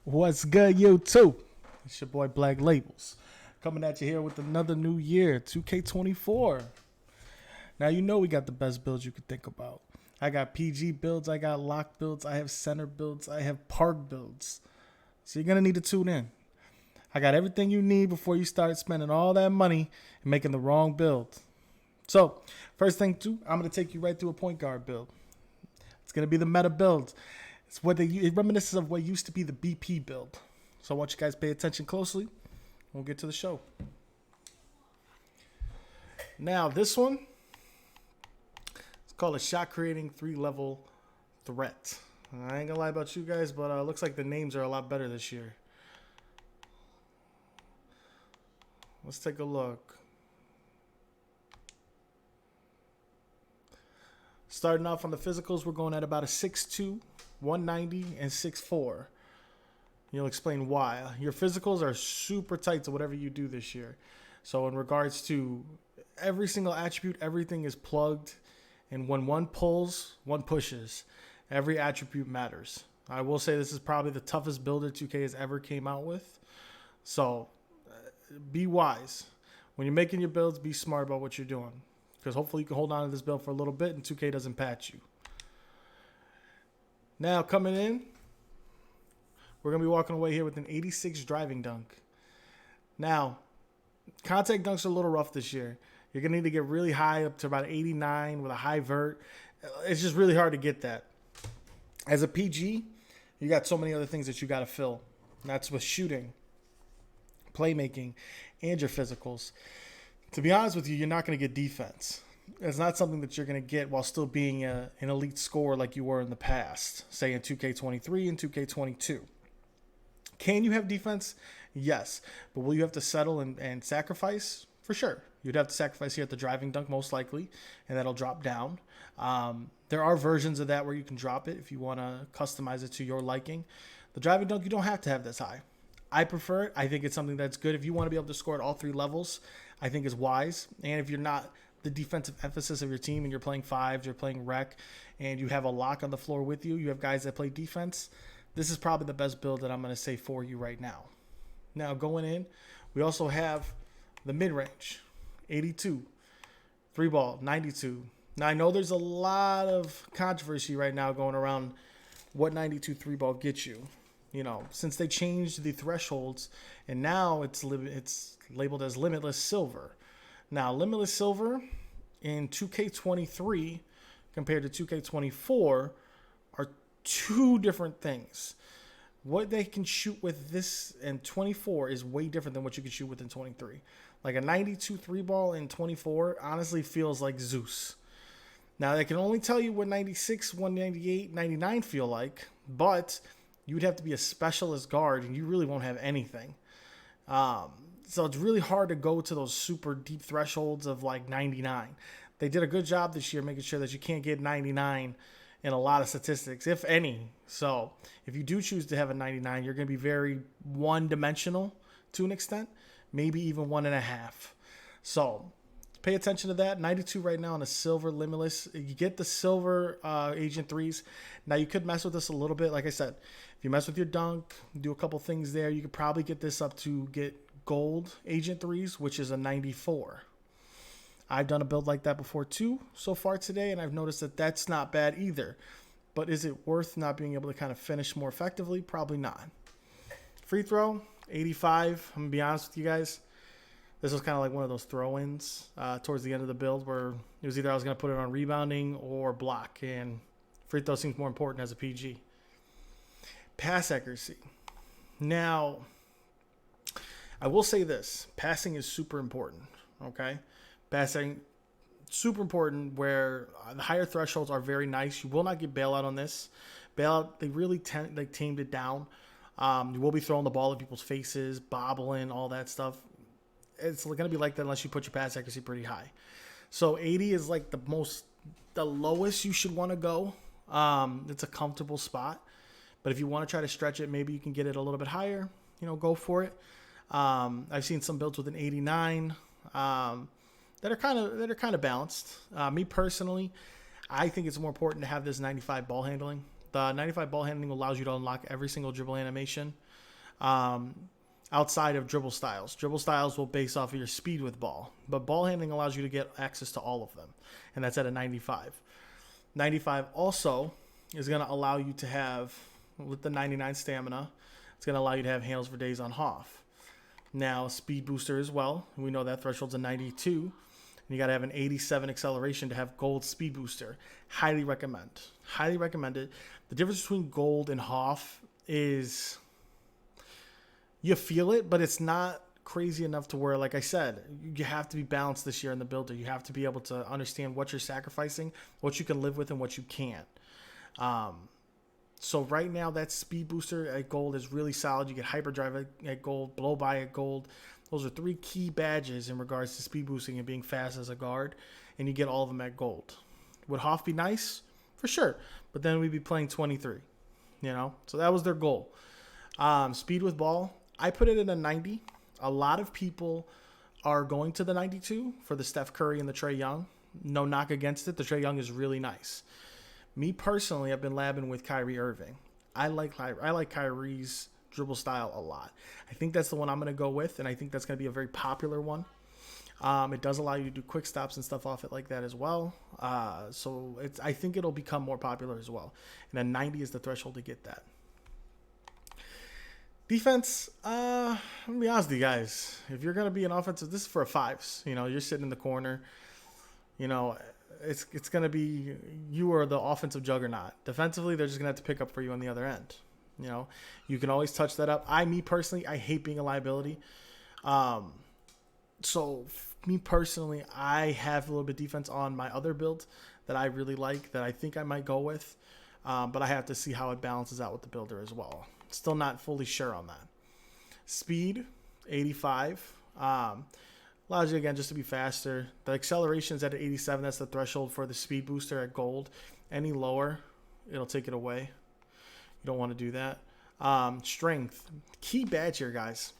What's good, YouTube? It's your boy Black Labels coming at you here with another new year, 2K24. Now, you know we got the best builds you could think about. I got PG builds, I got lock builds, I have center builds, I have park builds. So you're going to need to tune in. I got everything you need before you start spending all that money and making the wrong build. So, first thing, I'm going to take you right through a point guard build. It's going to be the meta build. It reminisces of what used to be the BP build. So I want you guys to pay attention closely. We'll get to the show. Now, this one, it's called a shot creating 3-level threat. I ain't gonna lie about you guys, but it looks like the names are a lot better this year. Let's take a look. Starting off on the physicals, we're going at about a 6'2", 190, and 6'4". You'll explain why. Your physicals are super tight to whatever you do this year. So in regards to every single attribute, everything is plugged. And when one pulls, one pushes. Every attribute matters. I will say this is probably the toughest builder 2K has ever came out with. So be wise. When you're making your builds, be smart about what you're doing. Because hopefully you can hold on to this build for a little bit and 2K doesn't patch you. Now coming in, we're going to be walking away here with an 86 driving dunk. Now, contact dunks are a little rough this year. You're going to need to get really high, up to about 89 with a high vert. It's just really hard to get that. As a PG, you got so many other things that you got to fill. And that's with shooting, playmaking, and your physicals. To be honest with you, you're not going to get defense. It's not something that you're going to get while still being an elite scorer like you were in the past, say in 2K23 and 2K22. Can you have defense? Yes. But will you have to settle and sacrifice? For sure. You'd have to sacrifice here at the driving dunk most likely, and that'll drop down. There are versions of that where you can drop it if you want to customize it to your liking. The driving dunk, you don't have to have this high. I prefer it. I think it's something that's good. If you want to be able to score at all 3 levels, I think is wise. And if you're not the defensive emphasis of your team and you're playing fives, you're playing rec, and you have a lock on the floor with you, you have guys that play defense, this is probably the best build that I'm going to say for you right now. Now, going in, we also have the mid-range, 82, 3-ball, 92. Now, I know there's a lot of controversy right now going around what 92 3-ball gets you. You know, since they changed the thresholds, and now it's labeled as Limitless Silver. Now, Limitless Silver in 2K23 compared to 2K24 are 2 different things. What they can shoot with this in 24 is way different than what you can shoot with in 23. Like a 92 3-ball in 24 honestly feels like Zeus. Now, they can only tell you what 96, 198, 99 feel like, but you would have to be a specialist guard, and you really won't have anything. So it's really hard to go to those super deep thresholds of like 99. They did a good job this year making sure that you can't get 99 in a lot of statistics, if any. So if you do choose to have a 99, you're going to be very one-dimensional to an extent, maybe even 1.5. So pay attention to that. 92 right now on a silver limitless. You get the silver Agent 3s. Now, you could mess with this a little bit. Like I said, if you mess with your dunk, do a couple things there, you could probably get this up to get gold Agent 3s, which is a 94. I've done a build like that before too so far today, and I've noticed that that's not bad either. But is it worth not being able to kind of finish more effectively? Probably not. Free throw, 85. I'm going to be honest with you guys. This was kind of like one of those throw-ins towards the end of the build where it was either I was going to put it on rebounding or block, and free throw seems more important as a PG. Pass accuracy. Now, I will say this. Passing is super important, okay? Passing, super important, where the higher thresholds are very nice. You will not get bailout on this. Bailout, they really tamed it down. You will be throwing the ball at people's faces, bobbling, all that stuff. It's going to be like that unless you put your pass accuracy pretty high. So 80 is like the lowest you should want to go. It's a comfortable spot. But if you want to try to stretch it, maybe you can get it a little bit higher. You know, go for it. I've seen some builds with an 89 that are kind of balanced. Me personally, I think it's more important to have this 95 ball handling The 95 ball handling allows you to unlock every single dribble animation outside of dribble styles. Dribble styles will base off of your speed with ball, but ball handling allows you to get access to all of them, and that's at a 95. 95 also is going to allow you to have, with the 99 stamina, it's going to allow you to have handles for days on Hoff. Now, speed booster as well. We know that threshold's a 92. And you got to have an 87 acceleration to have gold speed booster. Highly recommend. Highly recommend it. The difference between gold and Hoff is you feel it, but it's not crazy enough to where, like I said, you have to be balanced this year in the builder. You have to be able to understand what you're sacrificing, what you can live with, and what you can't. So right now, that speed booster at gold is really solid. You get hyperdrive at gold, blow by at gold. Those are 3 key badges in regards to speed boosting and being fast as a guard, and you get all of them at gold. Would Hoff be nice? For sure, but then we'd be playing 23, So that was their goal. Speed with ball, I put it in a 90. A lot of people are going to the 92 for the Steph Curry and the Trae Young. No knock against it. The Trae Young is really nice. Me personally, I've been labbing with Kyrie Irving. I like Kyrie's dribble style a lot. I think that's the one I'm going to go with, and I think that's going to be a very popular one. It does allow you to do quick stops and stuff off it like that as well. So I think it'll become more popular as well. And then 90 is the threshold to get that. Defense, I'm going to be honest with you guys. If you're going to be an offensive, this is for a 5s. You're sitting in the corner. It's going to be you are the offensive juggernaut. Defensively, they're just going to have to pick up for you on the other end. You can always touch that up. Me personally, I hate being a liability. So me personally, I have a little bit of defense on my other build that I really like, that I think I might go with. But I have to see how it balances out with the builder as well. Still not fully sure on that. Speed, 85. Allows you, again, just to be faster. The acceleration is at 87. That's the threshold for the speed booster at gold. Any lower, it'll take it away. You don't want to do that. Strength. Key badge here, guys.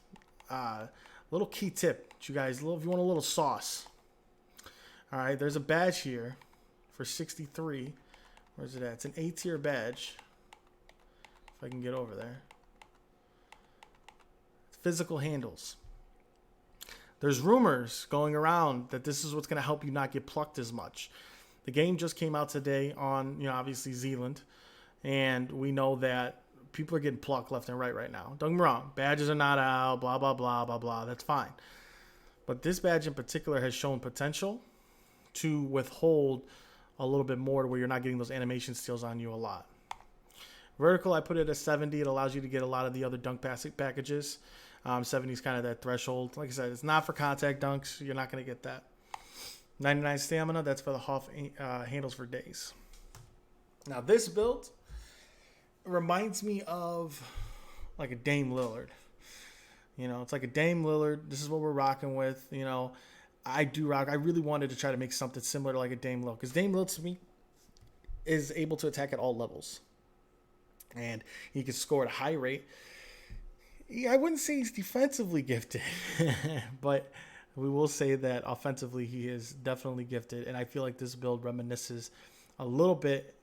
Little key tip. You guys, if you want a little sauce. All right, there's a badge here for 63. Where's it at? It's an A-tier badge. If I can get over there. Physical handles. There's rumors going around that this is what's going to help you not get plucked as much. The game just came out today on, obviously Zealand. And we know that people are getting plucked left and right now. Don't get me wrong. Badges are not out, blah, blah, blah, blah, blah. That's fine. But this badge in particular has shown potential to withhold a little bit more to where you're not getting those animation steals on you a lot. Vertical, I put it at 70. It allows you to get a lot of the other dunk packages. 70 is kind of that threshold. Like I said, it's not for contact dunks. You're not going to get that. 99 stamina, that's for the Hoff handles for days. Now, this build reminds me of like a Dame Lillard. It's like a Dame Lillard. This is what we're rocking with. I do rock. I really wanted to try to make something similar to like a Dame Lillard, because Dame Lillard to me is able to attack at all levels. And he can score at a high rate. I wouldn't say he's defensively gifted, but we will say that offensively he is definitely gifted. And I feel like this build reminisces a little bit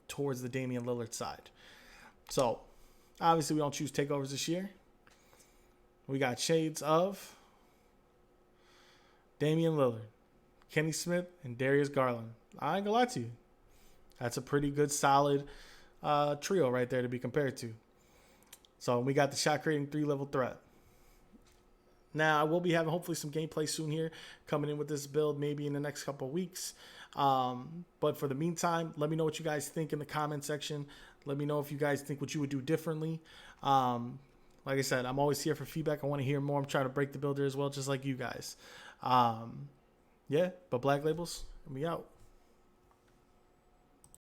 towards the Damian Lillard side. So, obviously we don't choose takeovers this year. We got shades of Damian Lillard, Kenny Smith, and Darius Garland. I ain't gonna lie to you. That's a pretty good, solid trio right there to be compared to. So we got the shot creating 3-level threat. Now, I will be having hopefully some gameplay soon here coming in with this build, maybe in the next couple of weeks. But for the meantime, let me know what you guys think in the comment section. Let me know if you guys think what you would do differently. Like I said, I'm always here for feedback. I want to hear more. I'm trying to break the builder as well, just like you guys. Yeah, but Black Labels, we out.